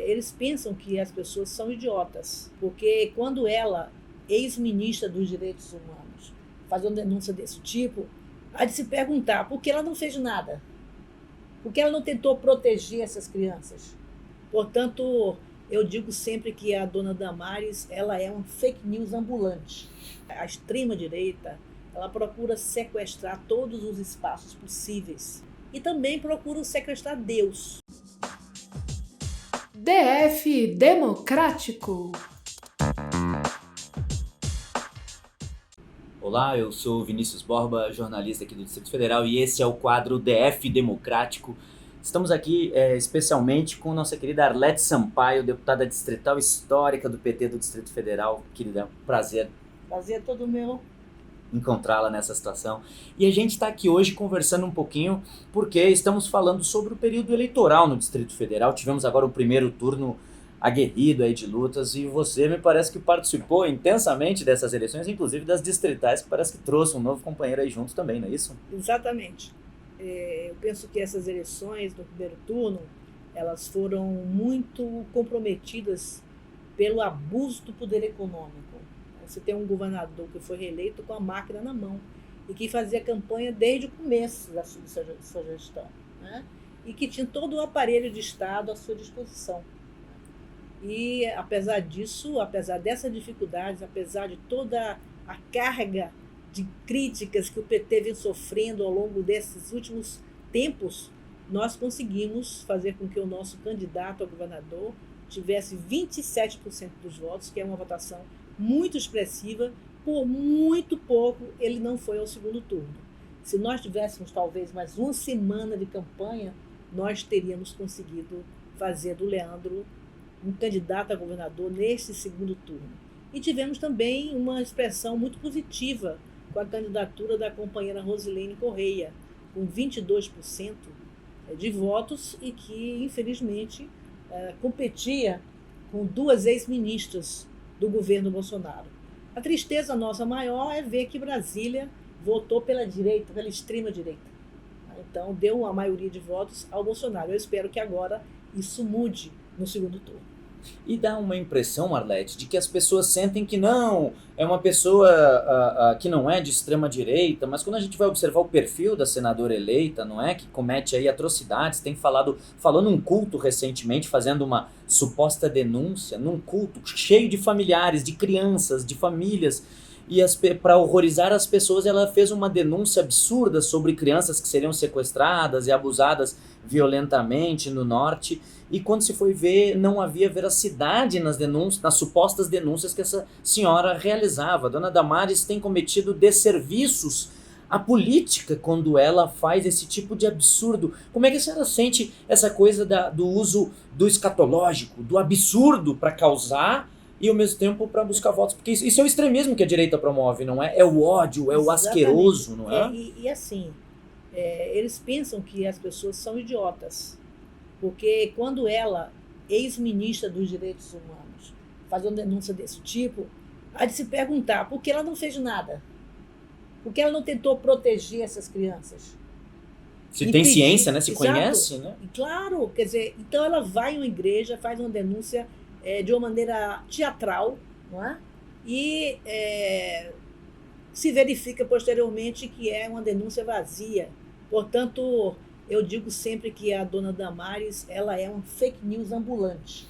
Eles pensam que as pessoas são idiotas, porque quando ela, ex-ministra dos Direitos Humanos, faz uma denúncia desse tipo, há de se perguntar por que ela não fez nada, por que ela não tentou proteger essas crianças. Portanto, eu digo sempre que a dona Damares, ela é um fake news ambulante. A extrema-direita, ela procura sequestrar todos os espaços possíveis e também procura sequestrar Deus. DF Democrático. Olá, eu sou Vinícius Borba, jornalista aqui do Distrito Federal, e esse é o quadro DF Democrático. Estamos aqui especialmente com nossa querida Arlete Sampaio, deputada distrital histórica do PT do Distrito Federal. Querida, prazer. Prazer é todo meu. Encontrá-la nessa situação. E a gente está aqui hoje conversando um pouquinho porque estamos falando sobre o período eleitoral no Distrito Federal. Tivemos agora o primeiro turno aguerrido aí de lutas e você me parece que participou intensamente dessas eleições, inclusive das distritais, que parece que trouxe um novo companheiro aí junto também, não é isso? Exatamente. Eu penso que essas eleições do primeiro turno, elas foram muito comprometidas pelo abuso do poder econômico. Você tem um governador que foi reeleito com a máquina na mão e que fazia campanha desde o começo da sua gestão, né? E que tinha todo o aparelho de Estado à sua disposição. E, apesar disso, apesar dessas dificuldades, apesar de toda a carga de críticas que o PT vem sofrendo ao longo desses últimos tempos, nós conseguimos fazer com que o nosso candidato a governador tivesse 27% dos votos, que é uma votação muito expressiva. Por muito pouco ele não foi ao segundo turno. Se nós tivéssemos talvez mais uma semana de campanha, nós teríamos conseguido fazer do Leandro um candidato a governador neste segundo turno. E tivemos também uma expressão muito positiva com a candidatura da companheira Rosilene Correia, com 22% de votos e que, infelizmente, competia com duas ex-ministras do governo Bolsonaro. A tristeza nossa maior é ver que Brasília votou pela direita, pela extrema-direita. Então, deu uma maioria de votos ao Bolsonaro. Eu espero que agora isso mude no segundo turno. E dá uma impressão, Arlete, de que as pessoas sentem que não, é uma pessoa que não é de extrema direita, mas quando a gente vai observar o perfil da senadora eleita, não é, que comete aí atrocidades, falou num culto recentemente, fazendo uma suposta denúncia, num culto cheio de familiares, de crianças, de famílias, e para horrorizar as pessoas ela fez uma denúncia absurda sobre crianças que seriam sequestradas e abusadas violentamente no norte. E quando se foi ver, não havia veracidade nas denúncias, nas supostas denúncias que essa senhora realizava. A dona Damares tem cometido desserviços à política quando ela faz esse tipo de absurdo. Como é que a senhora sente essa coisa do uso do escatológico, do absurdo para causar e ao mesmo tempo para buscar votos? Porque isso é o extremismo que a direita promove, não é? É o ódio, é o asqueroso, não é? E assim, eles pensam que as pessoas são idiotas. Porque quando ela, ex-ministra dos Direitos Humanos, faz uma denúncia desse tipo, há de se perguntar por que ela não fez nada. Por que ela não tentou proteger essas crianças? Se tem ciência, né? Se Exato. conhece, né? Claro, quer dizer, então ela vai em uma igreja, faz uma denúncia de uma maneira teatral, não é? E se verifica posteriormente que é uma denúncia vazia. Portanto, eu digo sempre que a dona Damares, ela é um fake news ambulante,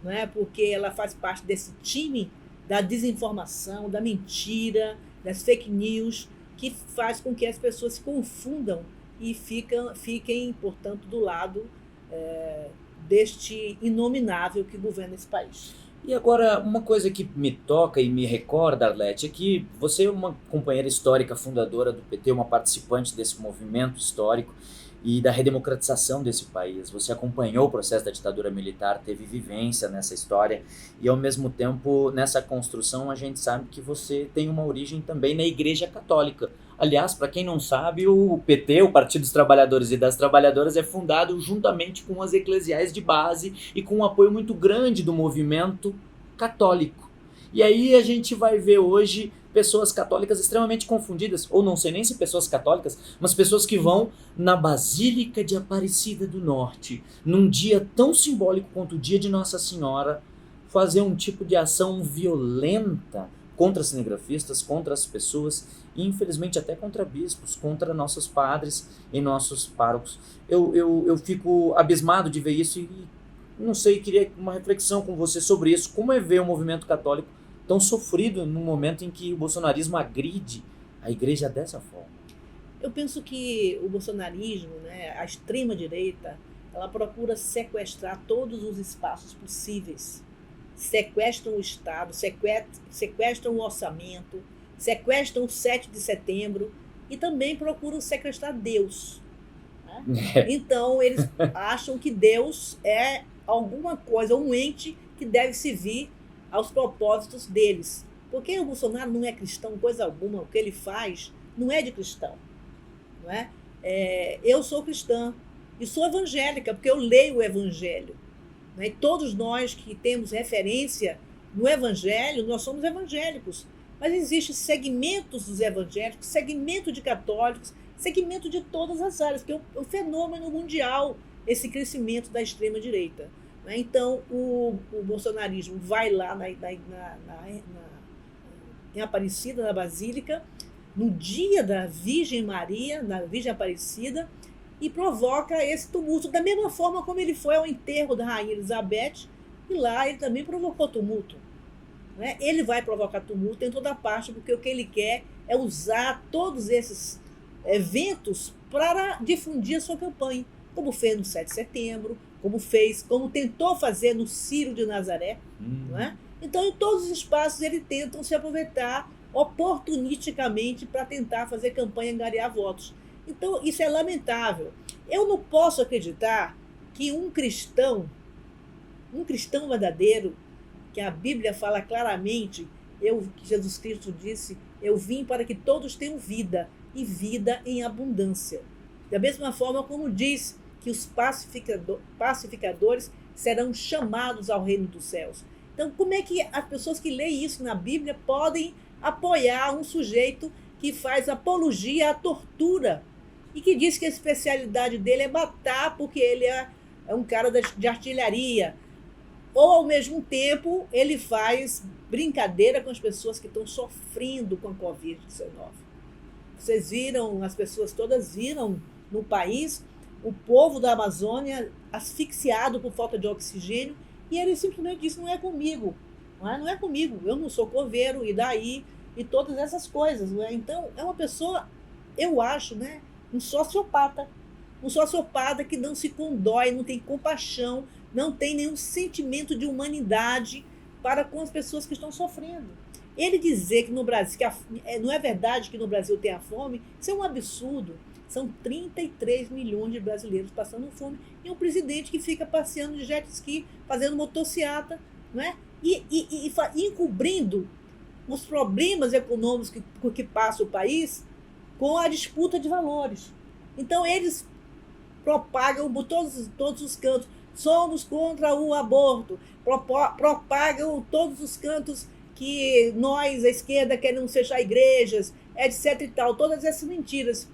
não é? Porque ela faz parte desse time da desinformação, da mentira, das fake news, que faz com que as pessoas se confundam e fiquem, portanto, do lado deste inominável que governa esse país. E agora, uma coisa que me toca e me recorda, Arlete, é que você é uma companheira histórica fundadora do PT, uma participante desse movimento histórico e da redemocratização desse país. Você acompanhou o processo da ditadura militar, teve vivência nessa história e, ao mesmo tempo, nessa construção, a gente sabe que você tem uma origem também na Igreja Católica. Aliás, para quem não sabe, o PT, o Partido dos Trabalhadores e das Trabalhadoras, é fundado juntamente com as eclesiais de base e com um apoio muito grande do movimento católico. E aí a gente vai ver hoje pessoas católicas extremamente confundidas, ou não sei nem se pessoas católicas, mas pessoas que vão na Basílica de Aparecida do Norte, num dia tão simbólico quanto o dia de Nossa Senhora, fazer um tipo de ação violenta contra cinegrafistas, contra as pessoas, e infelizmente até contra bispos, contra nossos padres e nossos párocos. Eu fico abismado de ver isso e não sei, queria uma reflexão com você sobre isso. Como é ver o movimento católico tão sofrido no momento em que o bolsonarismo agride a igreja dessa forma? Eu penso que o bolsonarismo, né, a extrema-direita, ela procura sequestrar todos os espaços possíveis. Sequestram o Estado, sequestram o orçamento, sequestram o 7 de setembro e também procuram sequestrar Deus. Né? Então, eles acham que Deus é alguma coisa, um ente que deve servir aos propósitos deles. Porque o Bolsonaro não é cristão, coisa alguma, o que ele faz não é de cristão. Não é? Eu sou cristã e sou evangélica, porque eu leio o Evangelho. Né? E todos nós que temos referência no Evangelho, nós somos evangélicos. Mas existem segmentos dos evangélicos, segmento de católicos, segmento de todas as áreas, porque é um fenômeno mundial esse crescimento da extrema-direita. Né? Então, o bolsonarismo vai lá em Aparecida, na Basílica, no dia da Virgem Maria, da Virgem Aparecida, e provoca esse tumulto, da mesma forma como ele foi ao enterro da Rainha Elizabeth, e lá ele também provocou tumulto. Né? Ele vai provocar tumulto em toda parte, porque o que ele quer é usar todos esses eventos para difundir a sua campanha, como fez no 7 de setembro, como tentou fazer no Círio de Nazaré. Não é? Então, em todos os espaços, eles tentam se aproveitar oportunisticamente para tentar fazer campanha e angariar votos. Então, isso é lamentável. Eu não posso acreditar que um cristão verdadeiro, que a Bíblia fala claramente, que Jesus Cristo disse, eu vim para que todos tenham vida, e vida em abundância. Da mesma forma como diz que os pacificadores serão chamados ao reino dos céus. Então, como é que as pessoas que leem isso na Bíblia podem apoiar um sujeito que faz apologia à tortura e que diz que a especialidade dele é matar porque ele é um cara de artilharia? Ou, ao mesmo tempo, ele faz brincadeira com as pessoas que estão sofrendo com a Covid-19. Vocês viram, as pessoas todas viram no país, o povo da Amazônia asfixiado por falta de oxigênio, e ele simplesmente disse, não é comigo, não é comigo, eu não sou coveiro, e daí, e todas essas coisas. Não é? Então, é uma pessoa, eu acho, né, um sociopata que não se condói, não tem compaixão, não tem nenhum sentimento de humanidade para com as pessoas que estão sofrendo. Ele dizer que no Brasil, não é verdade que no Brasil tem a fome, isso é um absurdo. São 33 milhões de brasileiros passando fome e um presidente que fica passeando de jet ski, fazendo motociata, não é? E encobrindo os problemas econômicos que passa o país com a disputa de valores. Então, eles propagam por todos os cantos, somos contra o aborto, propagam todos os cantos que nós, a esquerda, queremos fechar igrejas, etc. e tal, todas essas mentiras.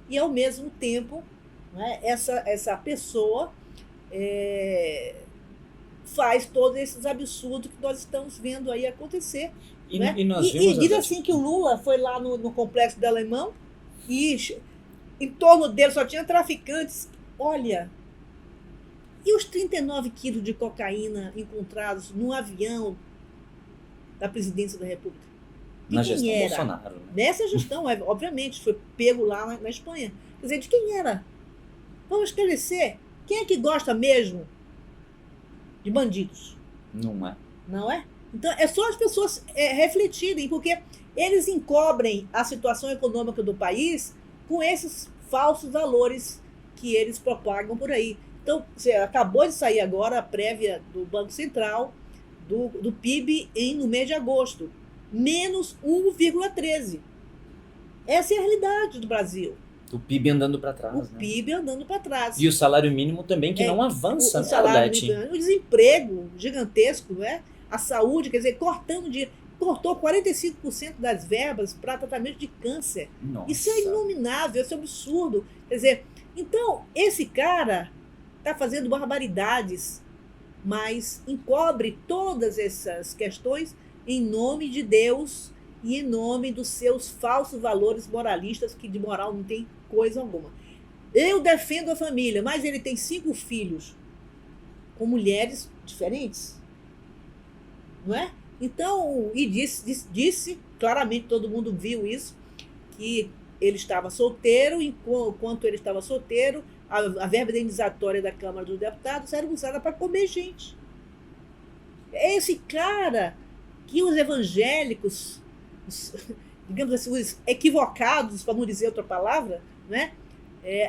E, ao mesmo tempo, né, essa pessoa faz todos esses absurdos que nós estamos vendo aí acontecer. E, né? e diz assim que o Lula foi lá no Complexo do Alemão e em torno dele só tinha traficantes. Olha, e os 39 quilos de cocaína encontrados no avião da presidência da República? Na gestão Bolsonaro. Né? Nessa gestão, obviamente, foi pego lá na Espanha. Quer dizer, de quem era? Vamos esclarecer. Quem é que gosta mesmo de bandidos? Não é. Não é? Então, é só as pessoas refletirem, porque eles encobrem a situação econômica do país com esses falsos valores que eles propagam por aí. Então, acabou de sair agora a prévia do Banco Central do PIB no mês de agosto. Menos 1,13%. Essa é a realidade do Brasil. O PIB andando para trás. O PIB andando para trás. E o salário mínimo também, que não avança. O salário mínimo, o desemprego gigantesco, né? A saúde, quer dizer, cortando dinheiro. cortou 45% das verbas para tratamento de câncer. Nossa. Isso é inominável, isso é absurdo. Quer dizer, então, esse cara está fazendo barbaridades, mas encobre todas essas questões em nome de Deus e em nome dos seus falsos valores moralistas, que de moral não tem coisa alguma. Eu defendo a família, mas ele tem 5 filhos com mulheres diferentes, não é? Então, e disse claramente, todo mundo viu isso, que ele estava solteiro, enquanto ele estava solteiro, a verba indenizatória da Câmara dos Deputados era usada para comer gente. É esse cara que os evangélicos, digamos assim, os equivocados, para não dizer outra palavra, né,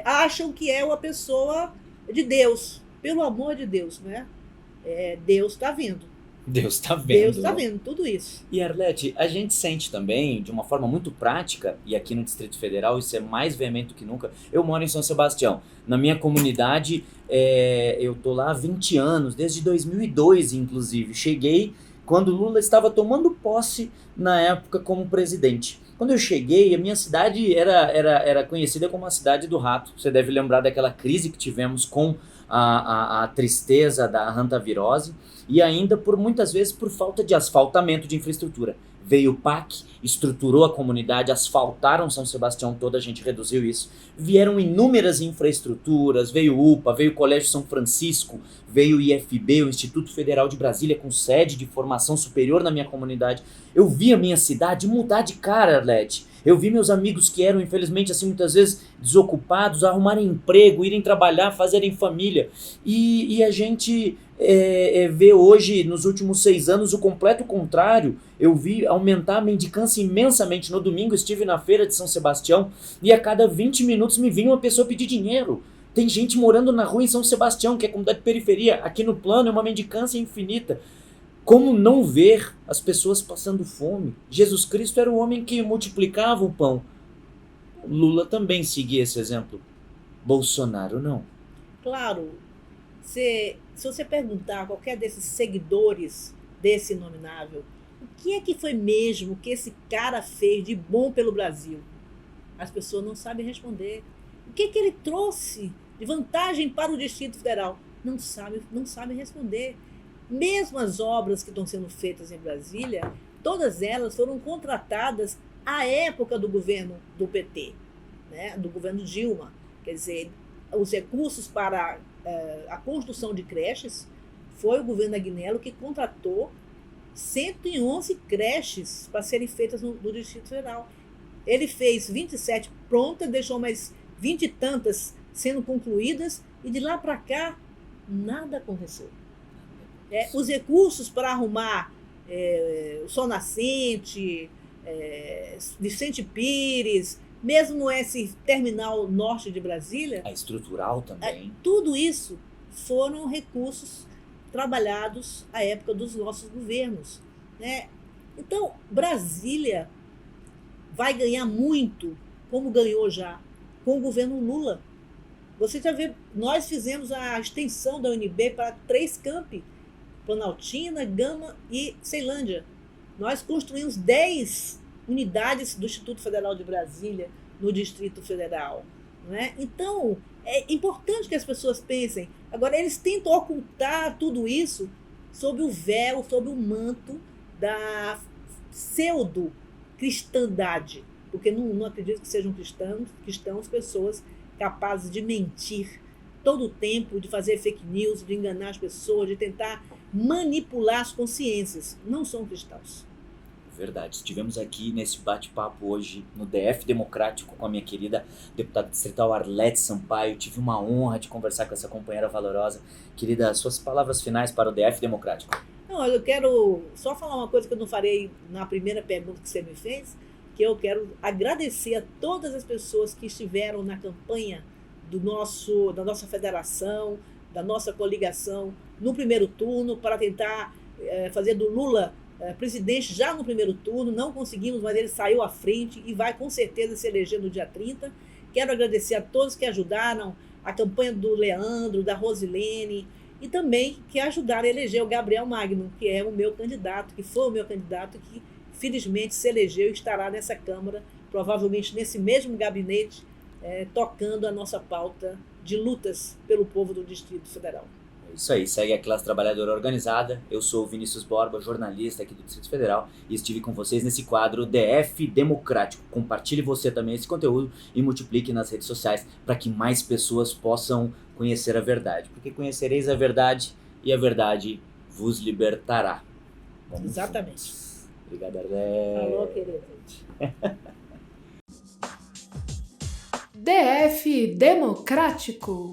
acham que é uma pessoa de Deus. Pelo amor de Deus, né? Deus está vendo. Deus está vendo. Deus está vendo tudo isso. E Arlete, a gente sente também, de uma forma muito prática, e aqui no Distrito Federal isso é mais veemente do que nunca, eu moro em São Sebastião. Na minha comunidade, eu tô lá há 20 anos, desde 2002 inclusive. Cheguei quando Lula estava tomando posse na época como presidente. Quando eu cheguei, a minha cidade era conhecida como a cidade do rato. Você deve lembrar daquela crise que tivemos com a tristeza da hantavirose e ainda muitas vezes por falta de asfaltamento de infraestrutura. Veio o PAC, estruturou a comunidade, asfaltaram São Sebastião toda, a gente reduziu isso. Vieram inúmeras infraestruturas, veio o UPA, veio o Colégio São Francisco, veio o IFB, o Instituto Federal de Brasília, com sede de formação superior na minha comunidade. Eu vi a minha cidade mudar de cara, Arlete. Eu vi meus amigos que eram, infelizmente, assim, muitas vezes desocupados, arrumarem emprego, irem trabalhar, fazerem família. E a gente vê hoje, nos últimos 6 anos, o completo contrário. Eu vi aumentar a mendicância imensamente. No domingo estive na feira de São Sebastião e a cada 20 minutos me vinha uma pessoa pedir dinheiro. Tem gente morando na rua em São Sebastião, que é comunidade de periferia. Aqui no plano é uma mendicância infinita. Como não ver as pessoas passando fome? Jesus Cristo era o homem que multiplicava o pão. Lula também seguia esse exemplo. Bolsonaro não. Claro, se você perguntar a qualquer desses seguidores desse inominável, o que é que foi mesmo que esse cara fez de bom pelo Brasil? As pessoas não sabem responder. O que é que ele trouxe de vantagem para o Distrito Federal? Não sabem responder. Mesmo as obras que estão sendo feitas em Brasília, todas elas foram contratadas à época do governo do PT, né, do governo Dilma. Quer dizer, os recursos para a construção de creches foi o governo Agnello que contratou 111 creches para serem feitas no Distrito Federal. Ele fez 27 prontas, deixou mais 20 e tantas sendo concluídas, e de lá para cá nada aconteceu. Os recursos para arrumar o Sol Nascente, Vicente Pires, mesmo esse terminal norte de Brasília... A estrutural também. Tudo isso foram recursos trabalhados à época dos nossos governos, né? Então, Brasília vai ganhar muito, como ganhou já, com o governo Lula. Você já vê, nós fizemos a extensão da UNB para 3 campi, Planaltina, Gama e Ceilândia. Nós construímos 10 unidades do Instituto Federal de Brasília no Distrito Federal. Não é? Então, é importante que as pessoas pensem. Agora, eles tentam ocultar tudo isso sob o véu, sob o manto da pseudo-cristandade, porque não acredito que sejam cristãos pessoas capazes de mentir todo o tempo, de fazer fake news, de enganar as pessoas, de tentar manipular as consciências. Não são cristãos. Verdade. Estivemos aqui nesse bate-papo hoje no DF Democrático com a minha querida deputada distrital Arlete Sampaio. Tive uma honra de conversar com essa companheira valorosa. Querida, suas palavras finais para o DF Democrático. Não, eu quero só falar uma coisa que eu não falei na primeira pergunta que você me fez, que eu quero agradecer a todas as pessoas que estiveram na campanha da nossa federação, da nossa coligação, no primeiro turno, para tentar fazer do Lula presidente já no primeiro turno. Não conseguimos, mas ele saiu à frente e vai com certeza se eleger no dia 30. Quero agradecer a todos que ajudaram a campanha do Leandro, da Rosilene, e também que ajudaram a eleger o Gabriel Magno, que é o meu candidato, que foi o meu candidato, que felizmente se elegeu e estará nessa Câmara, provavelmente nesse mesmo gabinete, tocando a nossa pauta de lutas pelo povo do Distrito Federal. Isso aí, segue a Classe Trabalhadora Organizada. Eu sou o Vinícius Borba, jornalista aqui do Distrito Federal, e estive com vocês nesse quadro DF Democrático. Compartilhe você também esse conteúdo e multiplique nas redes sociais para que mais pessoas possam conhecer a verdade. Porque conhecereis a verdade e a verdade vos libertará. Vamos Exatamente. Obrigado, Arlete. Alô, querido. DF Democrático.